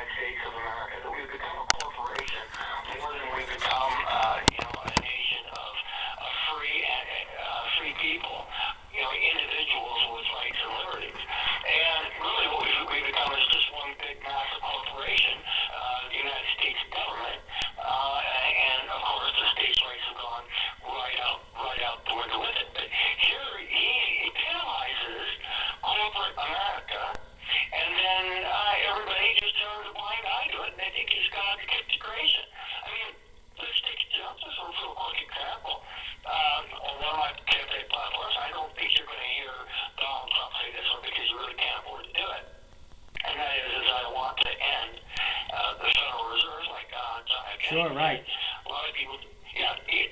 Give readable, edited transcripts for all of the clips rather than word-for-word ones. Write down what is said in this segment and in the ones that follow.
United States of America, that we've become a corporation more than we've become, a nation of free people, individuals with rights and liberties. And really what we've become is just one big massive corporation, the United States government, and of course the states' rights have gone right out the window with it. But here he epitomizes corporate America, and then everybody just turns a blind eye to it, and they think he's God's gift to creation. I mean, let's take just a real quick example. On one of my campaign platforms, I don't think you're going to hear Donald Trump say this one because you really can't afford to do it. And that is I want to end the Federal Reserve like John F. Kennedy. Sure, right. A lot of people, he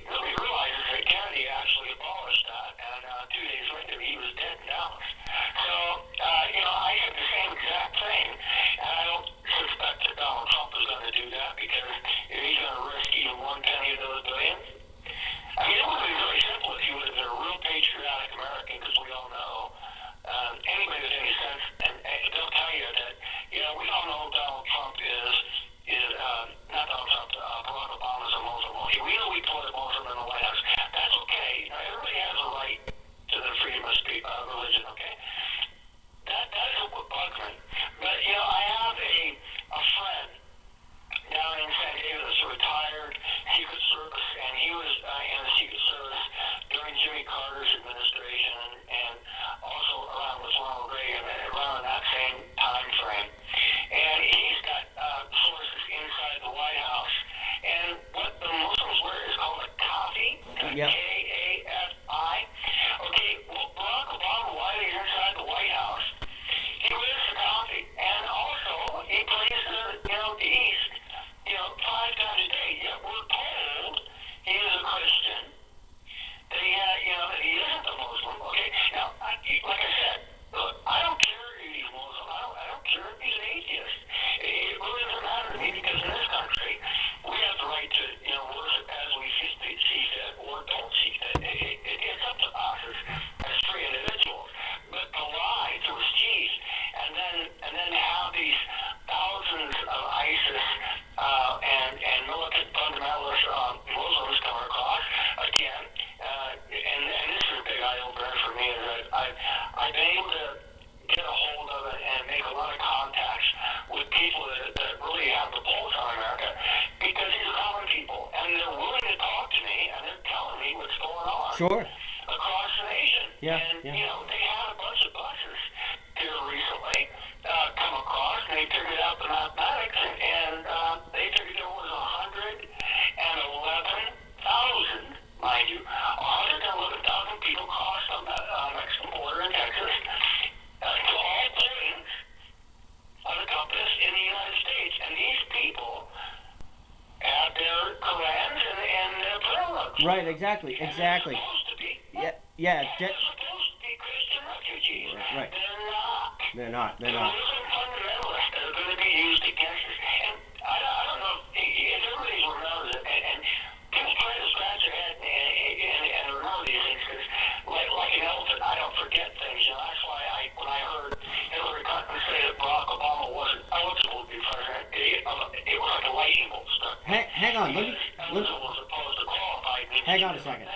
really realizes that Kennedy actually abolished that, and 2 days later he was dead in Dallas. So, I have the same exact thing, and I don't suspect that Donald Trump is going to do that because if he's going to risk even one penny of those billions, I mean, it would be really simple if he would have been a real patriotic American, because we all know, anybody with any sense, and they'll tell you that, we all know Donald Trump is not Donald Trump, Barack Obama's a Muslim. Okay, we know we put a Muslim in the White House. That's okay. Everybody has a right to the freedom of religion, okay? That's what bugs me. But, I have a friend down in San Diego that's a retired Secret Service, and he was in the Secret Service during Jimmy Carter's administration and also around with Ronald Reagan, around that same time frame. And he's got sources inside the White House. And what the Muslims wear is called a kafi, Yep. K-A-F-I. Okay, well, Barack Obama, while he's inside the White House, he wears the kafi. And also, he plays the East, 5 times a day. Yet we're told he is a Christian, that that he isn't a Muslim. Okay, now, like I said, look, I don't care if he's Muslim. I don't care if he's an atheist. It really doesn't matter to me because in this country, we have the right to, worship as we see fit or don't see fit. It's up to us as free individuals. But to lie to his teeth and then have these thousands of ISIS and militant fundamentalist Muslims come across again, and this is a big eye opener for me. Is I've been able to get a hold of it and make a lot of contacts with people that really have the pulse on America, because these are common people, and they're willing to talk to me, and they're telling me what's going on Sure. across the nation. Yeah, and, yeah. they had a bunch of buses here recently come across, and they figured out the mathematics, and they figured there was 111,000, mind you, 111,000 people crossed the Mexican border in Texas to all points of the compass in the United States. And these people have their Korans and their prayer books. Right, exactly. And they're supposed to be. Yeah. They're supposed to be Christian refugees. Right. They're not. They're not. Muslim fundamentalists that are going to be used against us. And I don't know if everybody remembers it, and people try to scratch their head and remember these things, because like an elephant, I don't forget things. That's why when I heard Hillary Clinton say that Barack Obama wasn't eligible to be president, it was like a lightning bolt struck. Hang on. Hang on a second.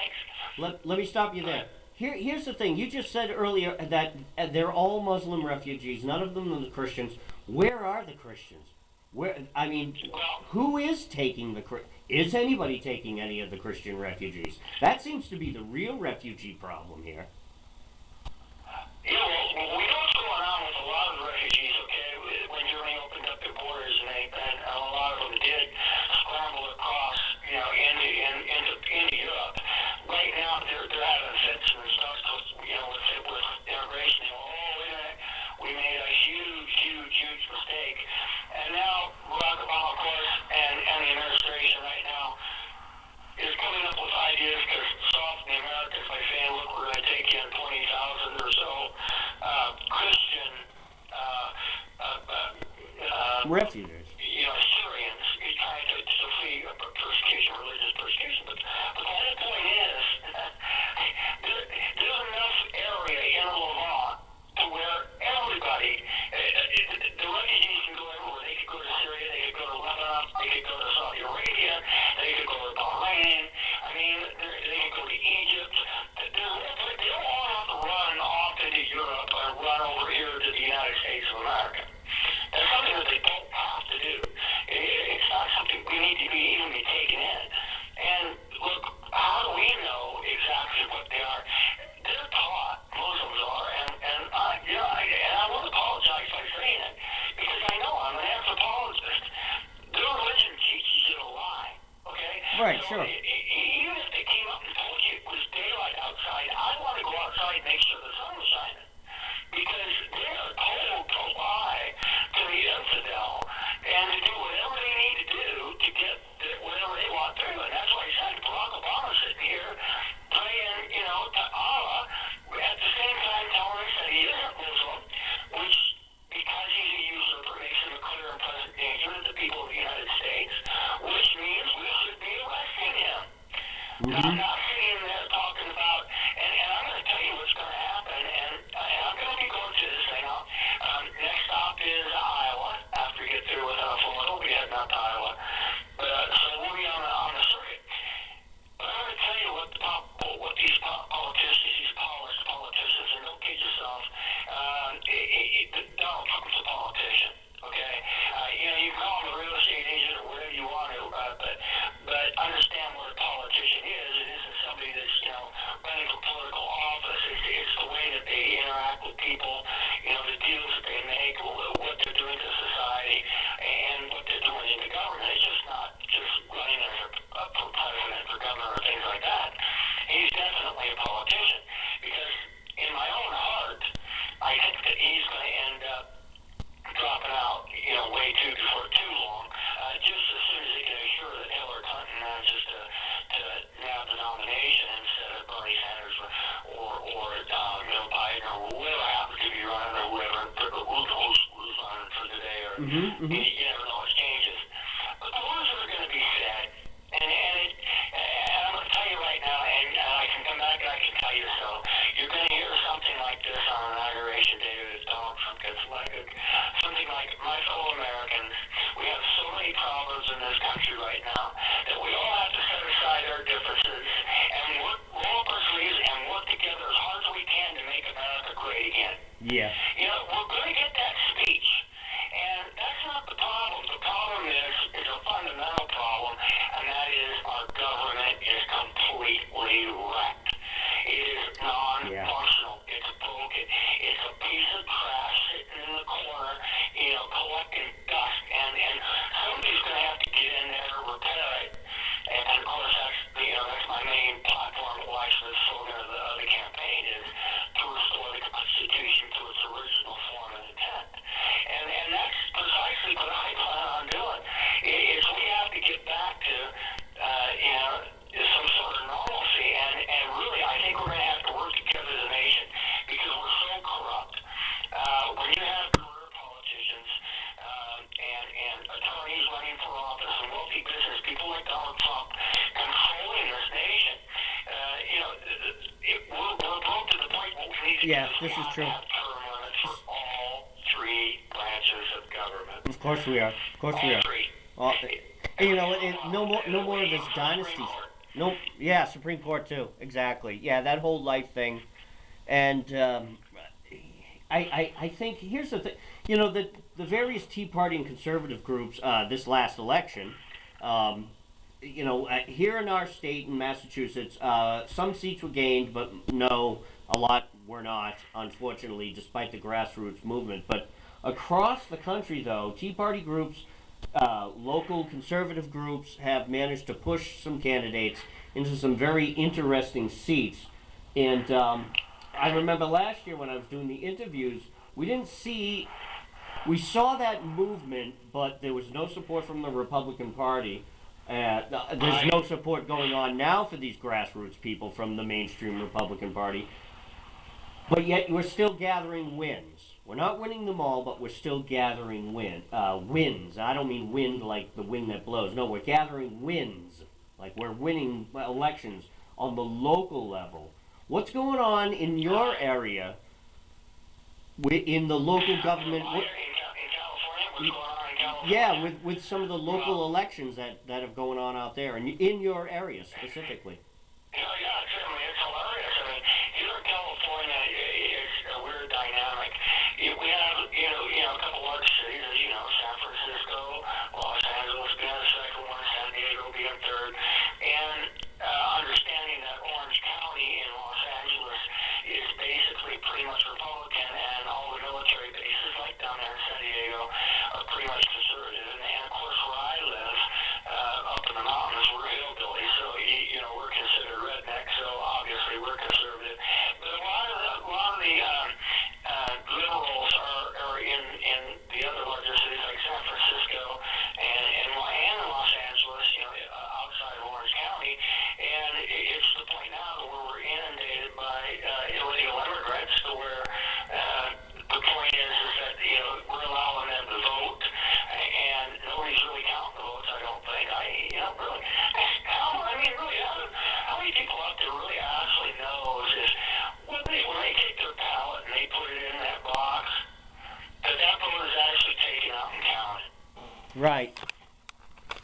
Let me stop you there. Here's the thing. You just said earlier that they're all Muslim refugees. None of them are the Christians. Where are the Christians? Who is taking is anybody taking any of the Christian refugees? That seems to be the real refugee problem here. We know what's going on with a lot of the refugees, okay? When Germany opened up their borders, and a lot of them did scramble across, into Europe. Right now, they're having fits and stuff, with immigration. We made a huge mistake. And now, Barack Obama, of course, and the administration right now is coming up with ideas to soften the Americans by saying, look, we're going to take in 20,000 or so Christian refugees. Syrians trying to flee persecution, religious persecution. But the whole point is, there's enough area in Levant to where everybody, the refugees can go everywhere. They could go to Syria sure. Even if they came up and told you it was daylight outside, I'd want to go outside and make sure the sun was shining. Because they are told to lie to the infidel and to do whatever they need to do to get whatever they want through. And that's why I said Barack Obama sitting here praying, to Allah, at the same time telling us that he isn't Muslim, which, because he's a usurper, makes him a clear and present danger to the people of the United States, which means we should be arresting him. Mm-hmm. Now, I'm not sitting there talking about, and I'm going to tell you what's going to happen, and I'm going to be going through this thing. Next stop is Iowa. After we get through with Florida, we'll be heading out to Iowa. So we'll be on the circuit. But I'm going to tell you what these politicians, these polished politicians, and don't kid yourself, Donald Trump's a politician, okay? You call him a real estate agent or whatever you want to, but understand what a politician is. It isn't somebody that's, running for political office. It's the way that they interact with people, the deals that they make, what they're doing to society, and what they're doing in the government. It's just not just running as for president or governor or things like that. He's definitely a politician because in my own heart, I think that he's going to end up dropping out, way before too long, just as soon as he can assure that Hillary Clinton manages to nab the nomination instead of Bernie Sanders or Biden or whoever happens to be running or whoever who's running for today or you never know what changes. But the words are going to be said, and I'm going to tell you right now, and I can come back and I can tell you so. You're going to hear something like this on Inauguration Day if Donald Trump gets elected. Something like, my fellow Americans, we have so many problems in this country right now that we all have to set aside our differences and roll up our sleeves and work together as hard as we can to make America great again. Yeah. We're going to get that speech. And that's not the problem. The problem is a fundamental problem, and that is our government is completely wrecked. It is non-functional. It's broken. It's a piece of trash sitting in the corner, collecting dust. And somebody's going to have to get in there and repair it. And of course, that's my main platform. The slogan of the campaign is to restore the Constitution to its original form and intent. And that's precisely what I plan on doing. Is we have to get back to some sort of normalcy, and really, I think we're going to have to work together as a nation because we're so corrupt. When you have career politicians and attorneys running for office and wealthy business people like Donald Trump controlling this nation, we're broke to the point where we need to this is true. have term limits for all three branches of government. Of course we are. Of course we are. No more of this dynasty. No, yeah, Supreme Court too. Exactly. Yeah, that whole life thing, and I think here's the thing. The various Tea Party and conservative groups this last election. Here in our state in Massachusetts, some seats were gained, but no, a lot were not, unfortunately, despite the grassroots movement. But across the country, though, Tea Party groups, local conservative groups have managed to push some candidates into some very interesting seats. And I remember last year when I was doing the interviews, we saw that movement, but there was no support from the Republican Party. There's no support going on now for these grassroots people from the mainstream Republican Party. But yet we're still gathering wins. We're not winning them all, but we're still gathering wins. I don't mean wind like the wind that blows. No, we're gathering wins. Like we're winning elections on the local level. What's going on in your area, in the local government? In California, what's going on in California? Yeah, with some of the local elections that are going on out there, and in your area specifically. It's hilarious. Here in California, it's a weird dynamic. We have, a couple large cities, as you know, San Francisco, Los Angeles being the second one, San Diego being third, and understanding that Orange County in Los Angeles is basically pretty much Republican, and all the military bases, like down there in San Diego, are pretty much conservative. And of course, where I live, up in the mountains, we're hillbillies, so Right.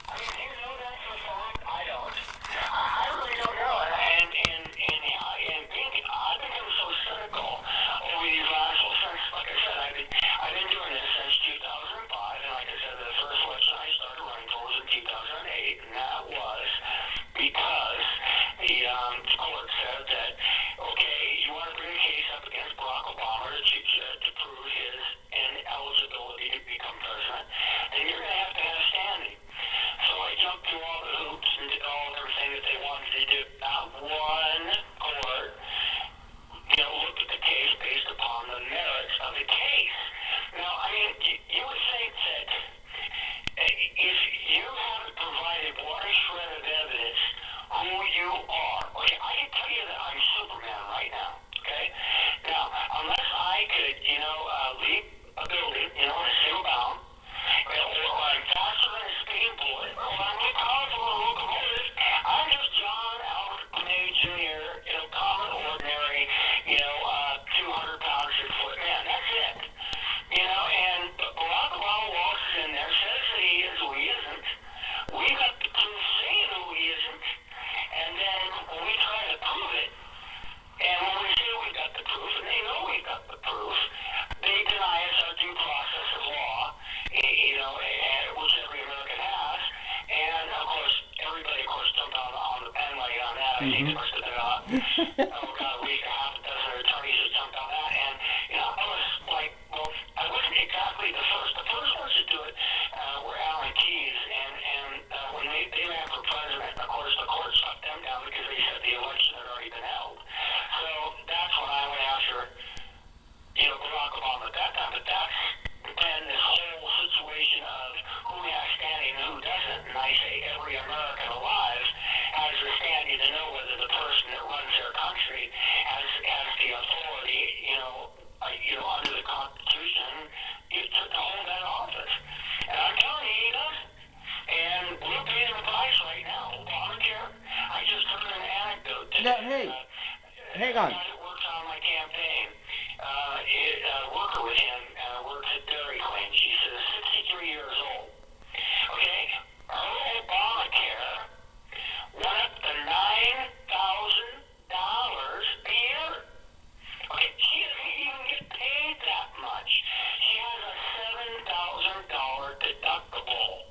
I mean, do you know that for a fact? I don't. I really don't know. And I've become so cynical over these last, well, since, like I said, I've been doing this since 2005, and like I said, the first election I started running for was in 2008, and that was because the court said that, okay, you want to bring a case up against Barack Obama to prove his ineligibility to become president, then you're going to have standing. So I jumped through all the hoops and did everything that they wanted to do. Not one court, looked at the case based upon the merits of the case. Now, I mean, you would think that if you haven't provided one shred of evidence who you are, okay, I can tell you that I'm Superman right now, okay? Now, unless I could, leap a building, in a single bound, or I'm faster than a speeding bullet, or I'm more powerful than a locomotive, I'm just John Albert Grenade Jr., common, ordinary, 200-pound, 6-foot man. That's it. And Barack Obama walks in there, says that he is who he isn't. We got the proof saying who he isn't. And then when we try to prove it, and when we say we got the proof, and they know we got the proof, they deny us our due process of law, which every American has. And, of course, everybody, jumped on the bandwagon on that. I think there must have been, at least a half a dozen attorneys that jumped on that. And, I was like, well, I wasn't exactly the first. The first ones to do it were Alan Keyes. And when they ran for president, of course, the court shut them down because they said the election had already been held. So that's when I went after, Barack Obama at that time. But that's then this whole situation of who has standing and who doesn't. And I say every American alive has the standing to know whether the person that runs their country has the authority, under the Constitution, to hold that office. And I'm telling you, he doesn't. And we're paying the price right now. Obamacare. I just heard an anecdote today. Now, hey, hang on. A guy that works on my campaign, a worker with him, works at Dairy Queen. She's 63 years old. Okay, her Obamacare went up to $9,000 a year. Okay, she doesn't even get paid that much. She has a $7,000 deductible.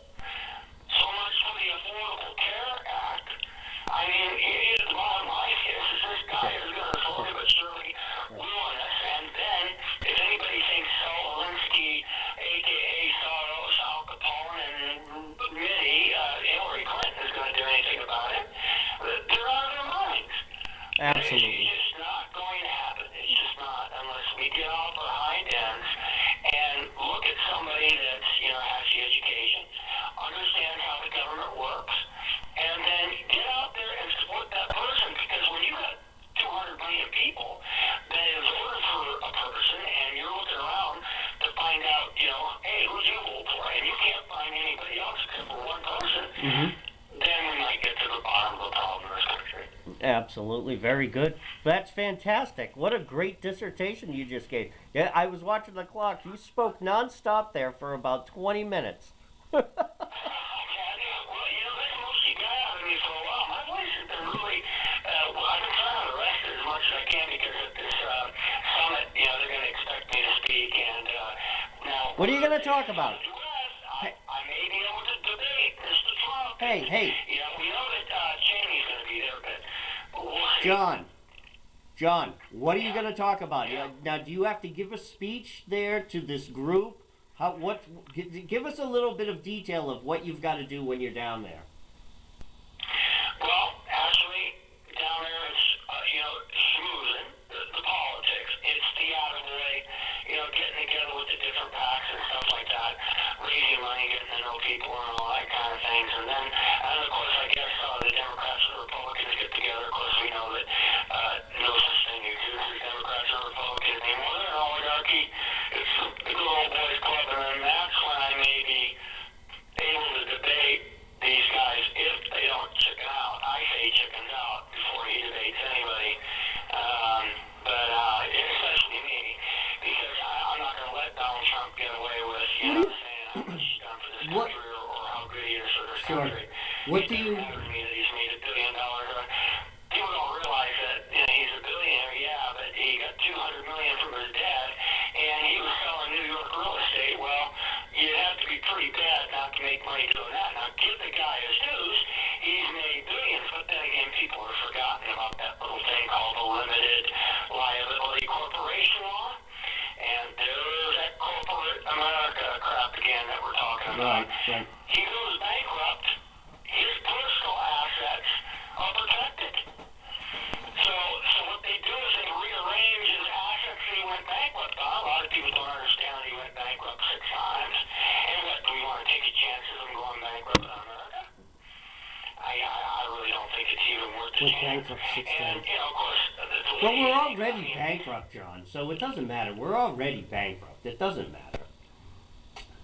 So much for the Affordable Care Act. I mean, the bottom line is this guy is going to slowly but surely ruin us. And then, if anybody thinks Saul Alinsky, a.k.a. Soros, Al Capone, and Mitty, Hillary Clinton is going to do anything about it, they're out of their minds. Absolutely. It's just not going to happen. It's just not, unless we get off our hind ends and look at somebody that's, has the education, understands how the government works, and then get out there and support that person. Because when you got 200 million people that have voted for a person, and you're looking around to find out, hey, who'd you vote for? And you can't find anybody else except for one person, then we might get to the bottom of the problem in this country. Absolutely. Very good. That's fantastic. What a great dissertation you just gave. Yeah, I was watching the clock. You spoke nonstop there for about 20 minutes. Well, that's most you got out of me for a while. My voice has been really, I've been trying to rest as much as I can because at this summit, they're going to expect me to speak. And now, what are you going to talk about? I may be able to debate Mr. Trump. Hey. We know that Cheney's going to be there, but we'll see. John, what are you going to talk about? Now, do you have to give a speech there to this group? Give us a little bit of detail of what you've got to do when you're down there. Well, actually, down there it's, schmoozing, the politics. It's the out of the way, getting together with the different PACs and stuff like that, raising money, getting to know people and all that kind of things. And then, of course, I guess the Democrats and the Republicans get together. Of course, we know that no such thing exists as Democrats or Republicans anymore. They're an oligarchy. It's the good old boys club, and then that's when I may be able to debate these guys if they don't chicken out. I say chickens out before he debates anybody. But especially me, because I'm not going to let Donald Trump get away with, saying how much he's done for this What? country or how good he is for this Sure. country. What It do you? doesn't matter to me that he's made $1 billion. People don't realize that he's a billionaire, yeah, but he got $200 million from his dad, and he was selling New York real estate. Well, you have to be pretty bad not to make money doing that. Now, give the guy his dues. He's made billions, but then again, people have forgotten about that little thing called the limited liability corporation law. And there's that corporate America crap again that we're talking about. Right. He goes bankrupt. His personal assets are protected. So what they do is they rearrange his assets that he went bankrupt on. A lot of people don't understand that he went bankrupt 6 times. And what, do we want to take the chances of him going bankrupt in America? I really don't think it's even worth the chance. Bankrupt 6 times. And, of course, But we're already bankrupt, John. So it doesn't matter. We're already bankrupt. It doesn't matter.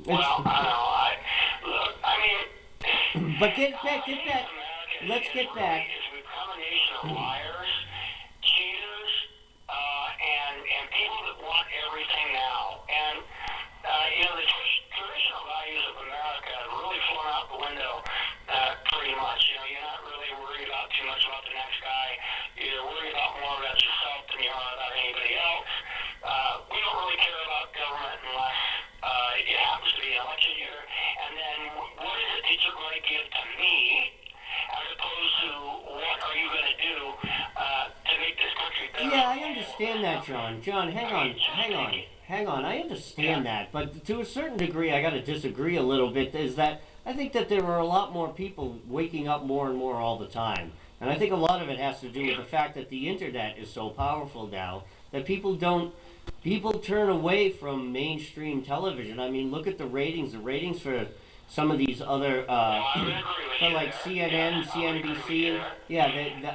Well, I know. Look, I mean. But get back. Let's get back. We've become a nation of liars, cheaters, and people that want everything now. And the traditional values of America have really flown out the window, pretty much. You're not really worried about too much about the next guy. You're worried about more about yourself than you are about anybody else. We don't really care about government unless it happens to be an election year. And then what is it that you're going to give to me, as opposed to what are you going to do to make this country better? Yeah, I understand that, John. John, hang on. I understand that, but to a certain degree, I got to disagree a little bit. Is that I think that there are a lot more people waking up more and more all the time, and I think a lot of it has to do with the fact that the internet is so powerful now that people turn away from mainstream television. I mean, look at the ratings. The ratings for some of these other, for like CNN, CNBC,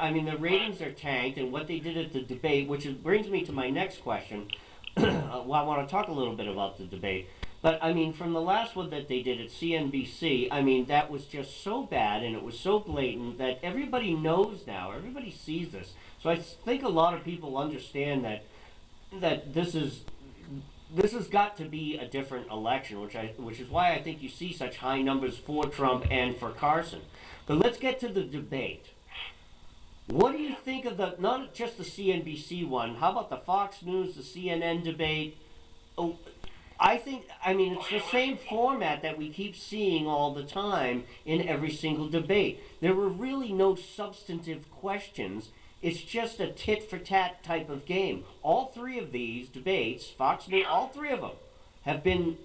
I mean, the ratings are tanked, and what they did at the debate, brings me to my next question. Well, I want to talk a little bit about the debate. But, I mean, from the last one that they did at CNBC, I mean, that was just so bad, and it was so blatant that everybody knows now. Everybody sees this. So I think a lot of people understand that this has got to be a different election, which is why I think you see such high numbers for Trump and for Carson. But let's get to the debate. What do you think of not just the CNBC one, how about the Fox News, the CNN debate? Oh, I mean, it's the same format that we keep seeing all the time in every single debate. There were really no substantive questions. It's just a tit-for-tat type of game. All 3 of these debates, Fox News, all 3 of them, have been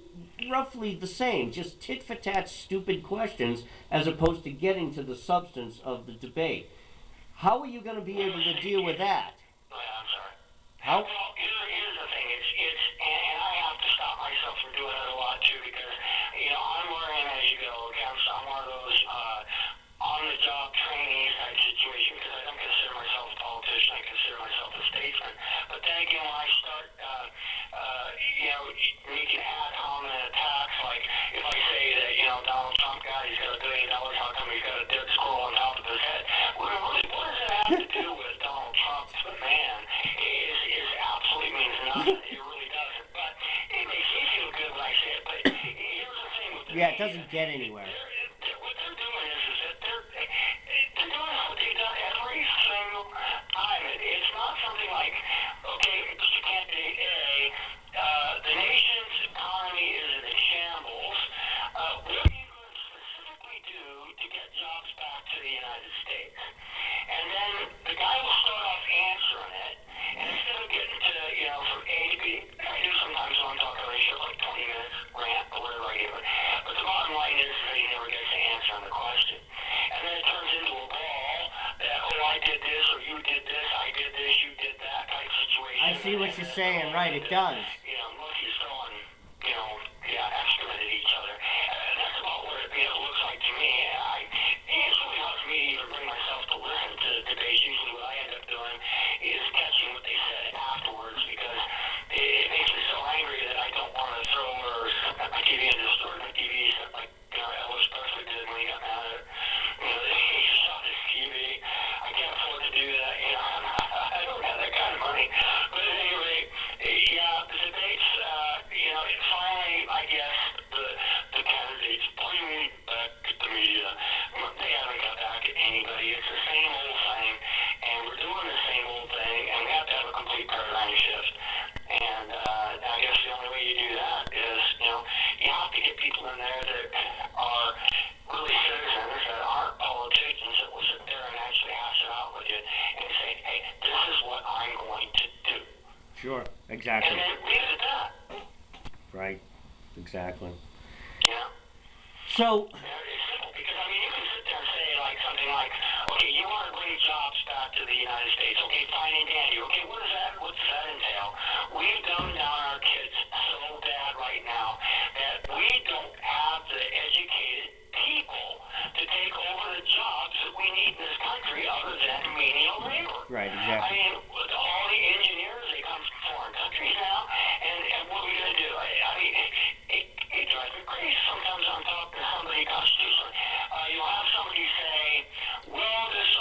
roughly the same, just tit-for-tat stupid questions as opposed to getting to the substance of the debate. How are you going to be able to deal with that? I'm sorry. How? Well, here's the thing. And I have to stop myself from doing it a lot too, because I'm learning as you go. I'm one of those on-the-job training type situation, because I don't consider myself a politician. I consider myself a statesman. But then again, when I start, making ad hominem attacks, like if I say that Donald Trump he's got $1 billion, how come he's got a dead squirrel on top of his head? Well, really, what does that have to do with Donald Trump, the man? It absolutely means nothing. It really doesn't. But it makes me feel good when I say it. But here's the thing with the Yeah, it doesn't get anywhere. What they're doing is that they're doing what they've done every single time. It's not something like, okay, Mr. Candidate A, the nation's economy is in a shambles. What are you going to specifically do to get jobs back to the United States? And then the guy will start off answering it, and instead of getting to, from A to B, I do sometimes when I'm talking on a show, like 20 minutes rant or whatever I give it. But the bottom line is that he never gets to answer on the question. And then it turns into a ball that, I did this, or you did this, I did this, you did that type situation. I see what you're saying, right, it does. Monkeys throwing, excrement at each other. That's about what it looks like to me. It's really hard for me to even bring myself to listen to debates. Usually what I end up doing is catching what they said afterwards, because it makes me so angry that I don't want to throw or set my TV and destroy my TV, like Elvis Presley did when he got mad at he shot his TV. I can't afford to do that. I don't have that kind of money. But at any rate, the So, It's simple because I mean you can sit there and say like something like, okay, you want to bring jobs back to the United States, okay, fine and dandy, okay, what does that entail? We've dumbed down our kids so bad right now that we don't have the educated people to take over the jobs that we need in this country other than menial labor. right, I exactly. mean, with all the engineers, they come from foreign countries now, and what are we going to do? I mean, it drives me crazy. Sometimes I'm talking to somebody constitutionally. You'll have somebody say, well, this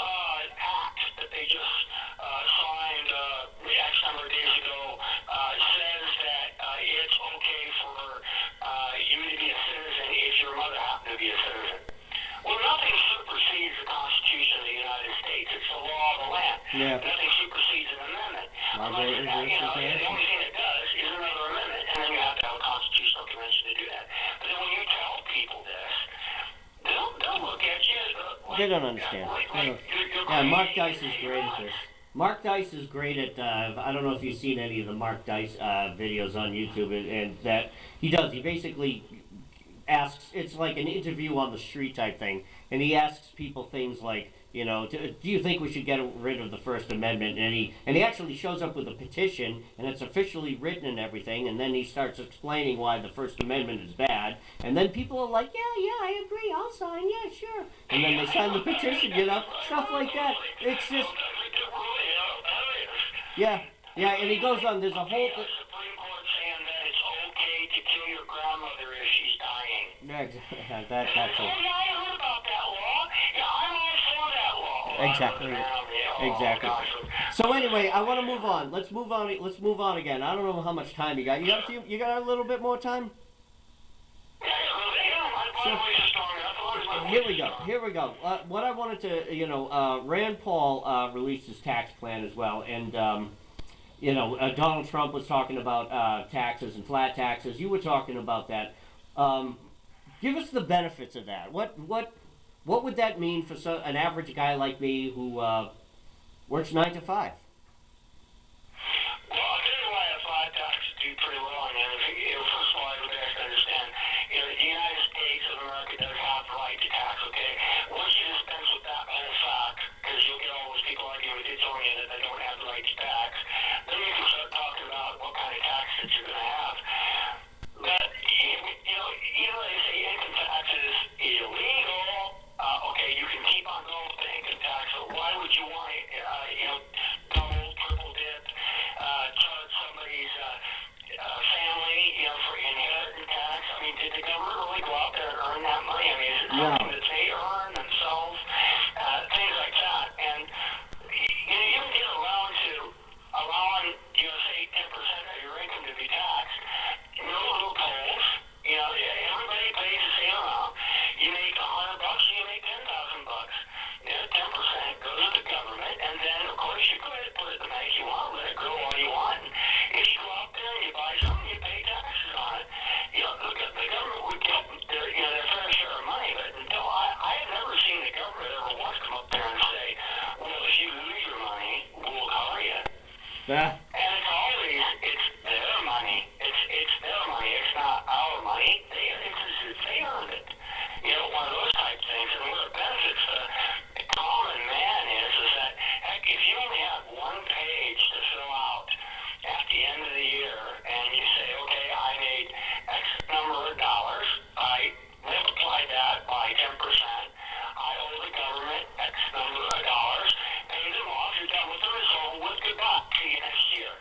act that they just signed X number of days ago says that it's okay for you to be a citizen if your mother happened to be a citizen. Well, nothing supersedes the Constitution of the United States. It's the law of the land. Yeah. Nothing supersedes an amendment. Well, Unless, there is the something only thing it does is another amendment, and then you have to have a constitutional convention to do that. But then when you tell people this, they'll look at you as They don't understand. Yeah, Mark Dice is great at this. Mark Dice is great at, I don't know if you've seen any of the Mark Dice videos on YouTube, and that he does. He basically asks, it's like an interview on the street type thing, and he asks people things like, you know, do you think we should get rid of the First Amendment? And he actually shows up with a petition, and it's officially written and everything, and then he starts explaining why the First Amendment is bad, and then people are like, yeah, I agree, I'll sign, yeah, sure. And then they sign the petition, you know, stuff like that. It's just, yeah, and he goes on, there's a whole... Supreme Court saying that it's okay to kill your grandmother if she's dying. That's Oh, yeah, I heard about that law. Yeah, I'm all for that law. Exactly. Exactly. So anyway, I want to move on. Let's move on. Let's move on again. I don't know how much time you got. You got a little bit more time? Here we go. What I wanted to, Rand Paul released his tax plan as well, and Donald Trump was talking about taxes and flat taxes. You were talking about that. Give us the benefits of that. What would that mean for an average guy like me who works 9 to 5? Well, I'll tell you why a flat tax would do pretty well. I mean, first of all, everybody has to understand, the United States of America does have the right to tax, okay? Once you dispense with that whole fact, because you'll get all those people arguing with you telling you that they don't have the right to tax, then you can start talking about what kind of tax that you're going to have. But, they say income tax is illegal. Okay, you can keep on going with the income tax, so why would you want it, double, triple dip, charge somebody's family, for inheritance tax? I mean, did the government really go out there and earn that money? I mean, is it something that they earn themselves? Things like that. And, you can get around to allowing, say 10% of your income to be taxed. No loopholes. Everybody pays the same amount. You make $100, you make $10,000. 10% goes to the government, and then of course you could put it in the bank you want, let it grow all you want. And if you go out there and you buy something, you pay taxes on it. The government would get their fair share of money, but no, I have never seen the government ever once come up there and say, well, if you lose your money, we'll cover you. Yeah. And it's always, it's their money. It's their money. It's not our money. They earned it. One of those type things. And what it benefits the common man is that, heck, if you only have one page to fill out at the end of the year, and you say, okay, I made X number of dollars, I multiply that by 10%, I owe the government X number of dollars, pay them off, you're done with the result, with goodbye, see you next year.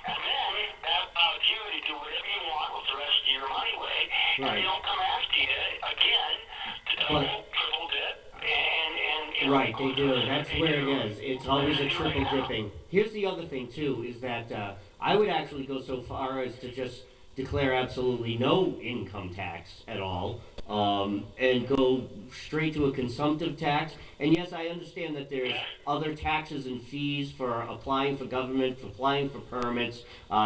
And then that allows you to do whatever you want with the rest of your money way, and they don't come after you again to double, triple dip, and right, they do. That's where it is. It's always a triple dipping. Here's the other thing too, is that I would actually go so far as to just declare absolutely no income tax at all, and go straight to a consumptive tax. And yes, I understand that there's other taxes and fees for applying for government, for applying for permits,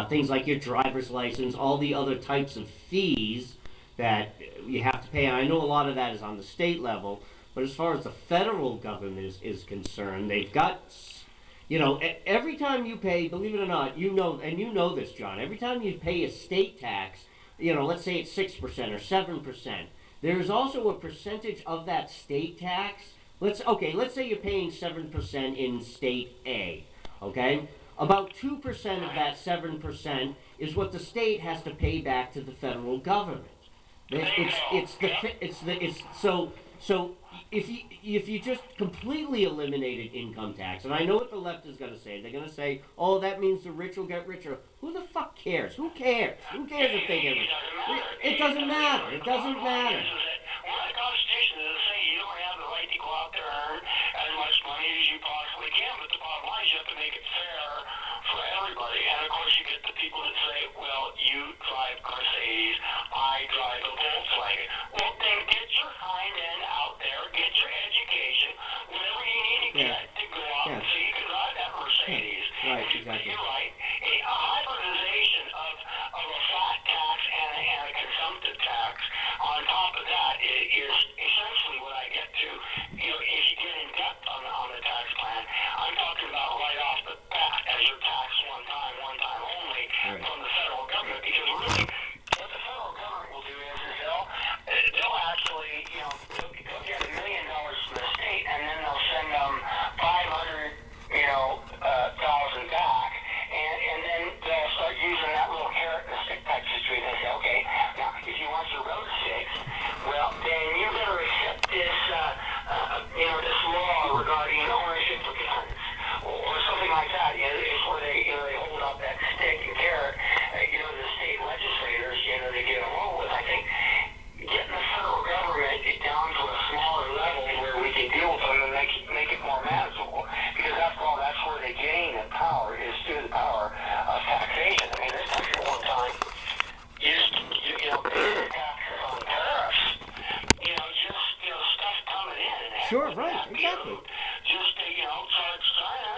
things like your driver's license, all the other types of fees that you have to pay. And I know a lot of that is on the state level, but as far as the federal government is concerned, they've got, every time you pay, believe it or not, and you know this, John, every time you pay a state tax, let's say it's 6% or 7%, There's also a percentage of that state tax. Let's say you're paying 7% in state A. Okay, about 2% of that 7% is what the state has to pay back to the federal government. So if you just completely eliminated income tax, and I know what the left is going to say. They're going to say, "Oh, that means the rich will get richer." Who the fuck cares? Who cares? Who cares if they get rich? It doesn't matter. It doesn't matter. Well, the Constitution doesn't say you don't have the right to go out there and earn as much money as you possibly can, but the bottom line is you have to make it fair for everybody. And of course, you get the people that say, "Well, you drive Mercedes, I drive a Volkswagen." Well, then get your hind end out there, get your education, whatever you need to get to go out so you can drive that Mercedes. Right, exactly. You're right. A hybridization of a flat tax and a consumptive tax on top of that is essentially what I get to. If you get in depth on the tax plan, I'm talking about right off the bat as your tax one time only from the federal government. Because really, what the federal government will do is they'll actually, they'll get $1 million from the state, and then they'll send them 500, thousand back, and then they'll start using that little carrot and stick type situation. They say, okay, now if you want your road fixed, well, then you better accept this, this law regarding ownership of guns, or something like that. It's where they hold up that stick and carrot, the state legislators, to get along with. I think getting the federal government down to a smaller level where we can deal with them and make it more manageable, because after all, that's where they gain the power, is through the power of taxation. I mean, this country at one time used to, pay taxes on tariffs, just, stuff coming in. Sure, right, exactly. Just, charge China,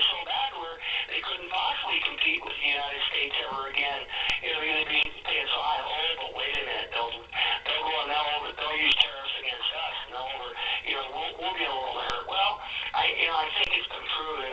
so bad where they couldn't possibly compete with the United States ever again. They'd be paying so high. Oh, but wait a minute, they'll go and they'll use tariffs against us, and we'll be a little hurt. Well, I think it's been proven.